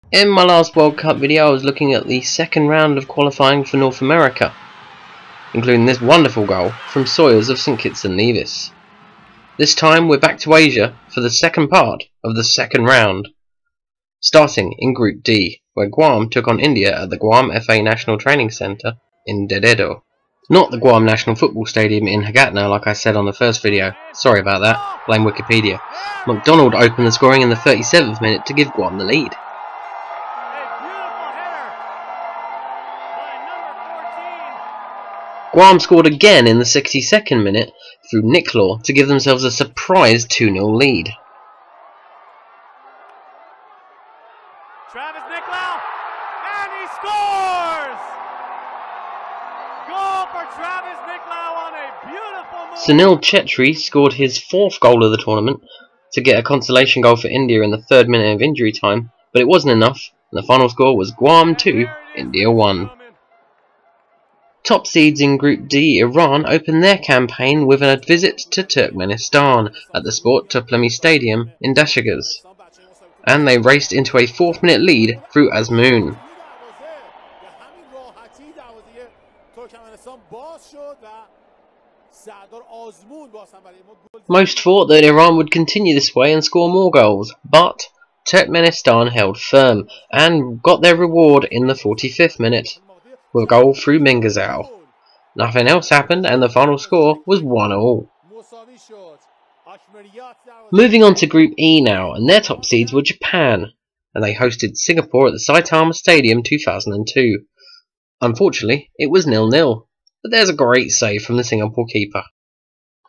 In my last World Cup video I was looking at the second round of qualifying for North America, including this wonderful goal from Sawyers of St Kitts and Nevis. This time we're back to Asia for the second part of the second round, starting in Group D, where Guam took on India at the Guam FA National Training Centre in Dededo. Not the Guam National Football Stadium in Hagatna like I said on the first video, sorry about that, blame Wikipedia. McDonald opened the scoring in the 37th minute to give Guam the lead. Guam scored again in the 62nd minute through Nick Law to give themselves a surprise 2-0 lead. Travis Nicklau, and he scores! Goal for Travis Nicklau on a beautiful move. Sunil Chetri scored his 4th goal of the tournament to get a consolation goal for India in the 3rd minute of injury time, but it wasn't enough, and the final score was Guam 2, India 1. Top seeds in Group D, Iran opened their campaign with a visit to Turkmenistan at the Sport Toplami Stadium in Dashagaz, and they raced into a 4th minute lead through Azmoun. Most thought that Iran would continue this way and score more goals, but Turkmenistan held firm and got their reward in the 45th minute. With a goal through Mingazal. Nothing else happened and the final score was 1-1. Moving on to Group E now, and their top seeds were Japan, and they hosted Singapore at the Saitama Stadium 2002. Unfortunately, it was 0-0, but there's a great save from the Singapore keeper.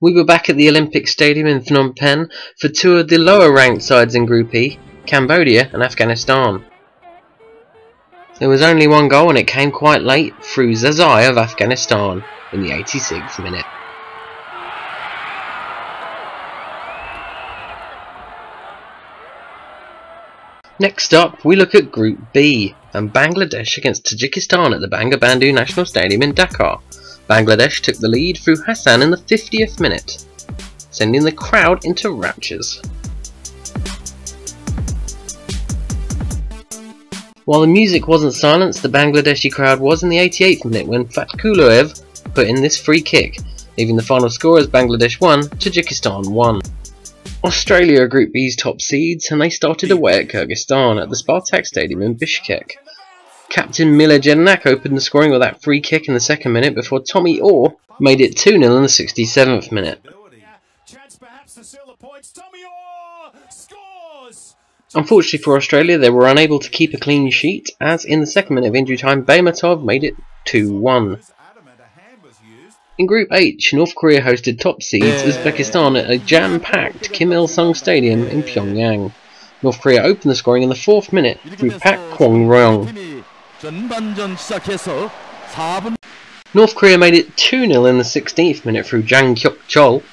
We were back at the Olympic Stadium in Phnom Penh for two of the lower ranked sides in Group E, Cambodia and Afghanistan. There was only one goal and it came quite late through Zazai of Afghanistan in the 86th minute. Next up we look at Group B and Bangladesh against Tajikistan at the Bangabandhu National Stadium in Dhaka. Bangladesh took the lead through Hassan in the 50th minute, sending the crowd into raptures. While the music wasn't silenced, the Bangladeshi crowd was in the 88th minute when Fatkuloev put in this free kick, leaving the final score as Bangladesh 1, Tajikistan 1. Australia are Group B's top seeds and they started away at Kyrgyzstan at the Spartak Stadium in Bishkek. Captain Mila Jedinak opened the scoring with that free kick in the 2nd minute before Tommy Orr made it 2-0 in the 67th minute. Unfortunately for Australia, they were unable to keep a clean sheet, as in the 2nd minute of injury time, Baymatov made it 2-1. In Group H, North Korea hosted top seeds Uzbekistan at a jam-packed Kim Il-sung Stadium in Pyongyang. North Korea opened the scoring in the 4th minute through Pak Kwong-ryong. North Korea made it 2-0 in the 16th minute through Jang Kyok-chol.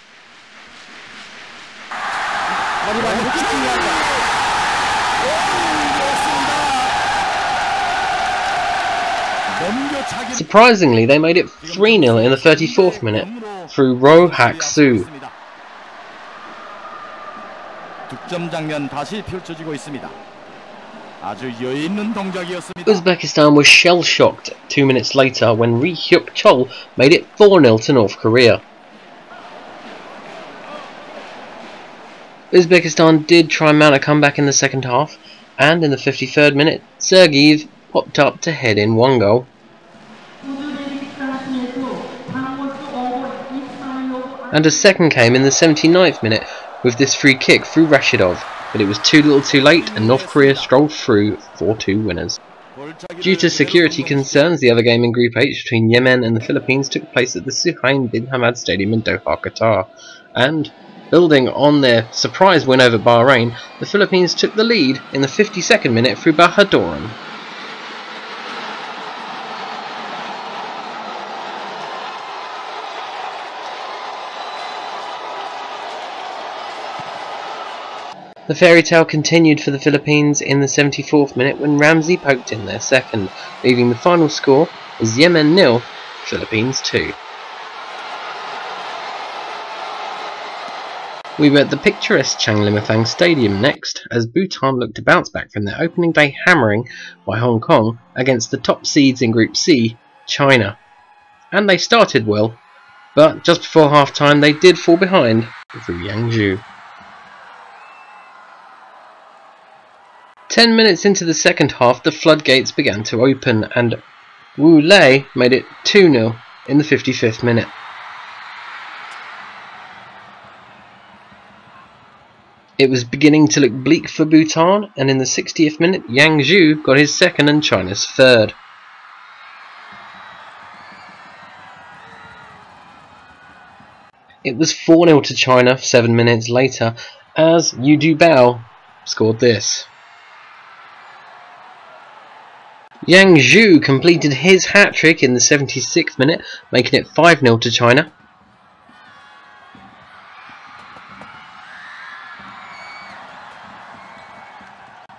Surprisingly, they made it 3-0 in the 34th minute through Roh Hak-soo. Uzbekistan was shell-shocked 2 minutes later when Ri Hyuk-chol made it 4-0 to North Korea. Uzbekistan did try and mount a comeback in the second half, and in the 53rd minute, Sergeyev popped up to head in 1 goal. And a second came in the 79th minute with this free kick through Rashidov, but it was too little too late and North Korea strolled through 4-2 winners. Due to security concerns, the other game in Group H between Yemen and the Philippines took place at the Suhail bin Hamad Stadium in Doha, Qatar, and building on their surprise win over Bahrain, the Philippines took the lead in the 52nd minute through Bahaduran. The fairy tale continued for the Philippines in the 74th minute when Ramsey poked in their second, leaving the final score as Yemen 0, Philippines 2. We were at the picturesque Changlimathang Stadium next, as Bhutan looked to bounce back from their opening day hammering by Hong Kong against the top seeds in Group C, China. And they started well, but just before half time they did fall behind through Yangzhou. 10 minutes into the second half, the floodgates began to open, and Wu Lei made it 2-0 in the 55th minute. It was beginning to look bleak for Bhutan, and in the 60th minute, Yang Zhu got his second and China's third. It was 4-0 to China 7 minutes later, as Yu Dubao scored this. Yang Zhu completed his hat-trick in the 76th minute, making it 5-0 to China.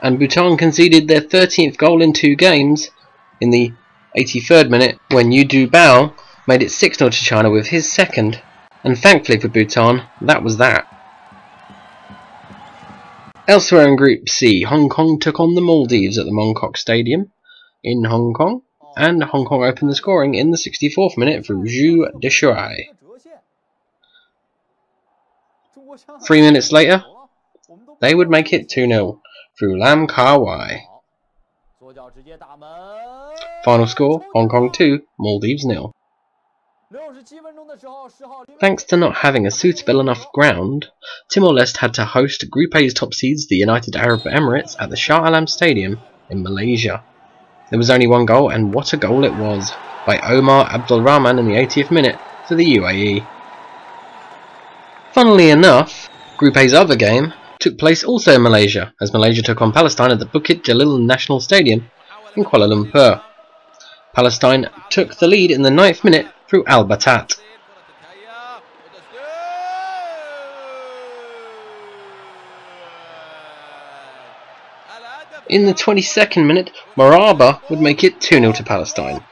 And Bhutan conceded their 13th goal in 2 games in the 83rd minute, when Yu Dubao made it 6-0 to China with his second, and thankfully for Bhutan, that was that. Elsewhere in Group C, Hong Kong took on the Maldives at the Mongkok Stadium in Hong Kong, and Hong Kong opened the scoring in the 64th minute through Zhu Deshuai. 3 minutes later, they would make it 2-0 through Lam Kar Wai. Final score, Hong Kong 2, Maldives 0. Thanks to not having a suitable enough ground, Timor-Leste had to host Group A's top seeds, the United Arab Emirates, at the Shah Alam Stadium in Malaysia. There was only one goal, and what a goal it was, by Omar Abdul Rahman in the 80th minute for the UAE. Funnily enough, Group A's other game took place also in Malaysia, as Malaysia took on Palestine at the Bukit Jalil National Stadium in Kuala Lumpur. Palestine took the lead in the 9th minute through Al Batat. In the 22nd minute, Maraba would make it 2-0 to Palestine.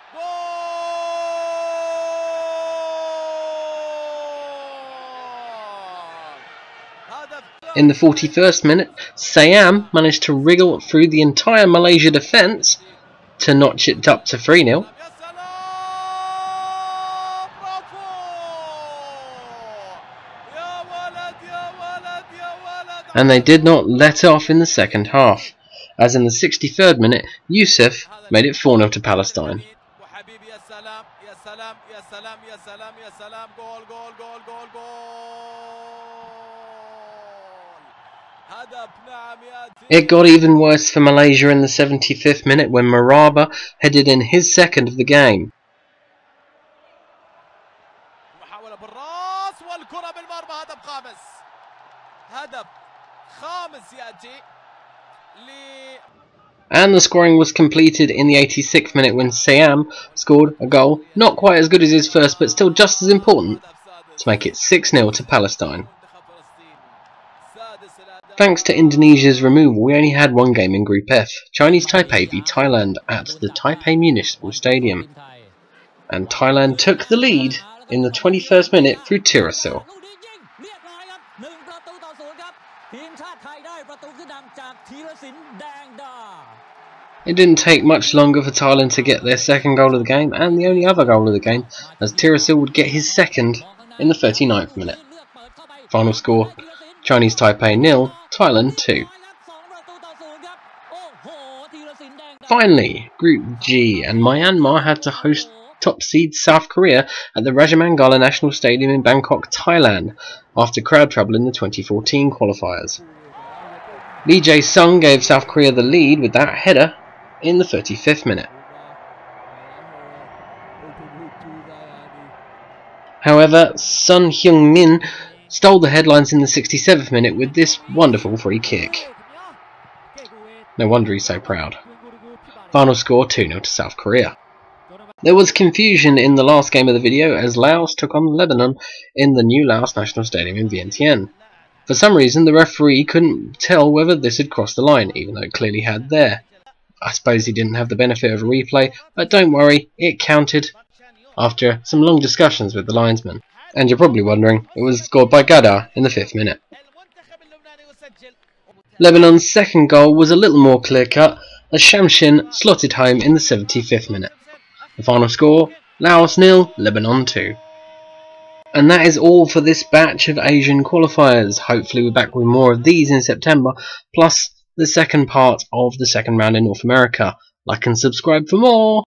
In the 41st minute, Siam managed to wriggle through the entire Malaysia defence to notch it up to 3-0. And they did not let off in the second half, as in the 63rd minute, Youssef made it 4-0 to Palestine. It got even worse for Malaysia in the 75th minute when Maraba headed in his second of the game. And the scoring was completed in the 86th minute when Siam scored a goal not quite as good as his first, but still just as important, to make it 6-0 to Palestine. Thanks to Indonesia's removal, we only had one game in Group F. Chinese Taipei beat Thailand at the Taipei Municipal Stadium, and Thailand took the lead in the 21st minute through Tirasil. It didn't take much longer for Thailand to get their second goal of the game, and the only other goal of the game, as Tirasil would get his second in the 39th minute. Final score, Chinese Taipei 0, Thailand 2. Finally, Group G, and Myanmar had to host top seed South Korea at the Rajamangala National Stadium in Bangkok, Thailand, after crowd trouble in the 2014 qualifiers. Lee Jae-sung gave South Korea the lead with that header in the 35th minute. However, Sun Hyung-min stole the headlines in the 67th minute with this wonderful free kick. No wonder he's so proud. Final score 2-0 to South Korea. There was confusion in the last game of the video as Laos took on Lebanon in the new Laos National Stadium in Vientiane. For some reason the referee couldn't tell whether this had crossed the line, even though it clearly had there. I suppose he didn't have the benefit of a replay, but don't worry, it counted after some long discussions with the linesman. And you're probably wondering, it was scored by Gada in the 5th minute. Lebanon's second goal was a little more clear-cut as Shamshin slotted home in the 75th minute. The final score, Laos 0, Lebanon 2. And that is all for this batch of Asian qualifiers. Hopefully we're back with more of these in September, plus the second part of the second round in North America. Like and subscribe for more!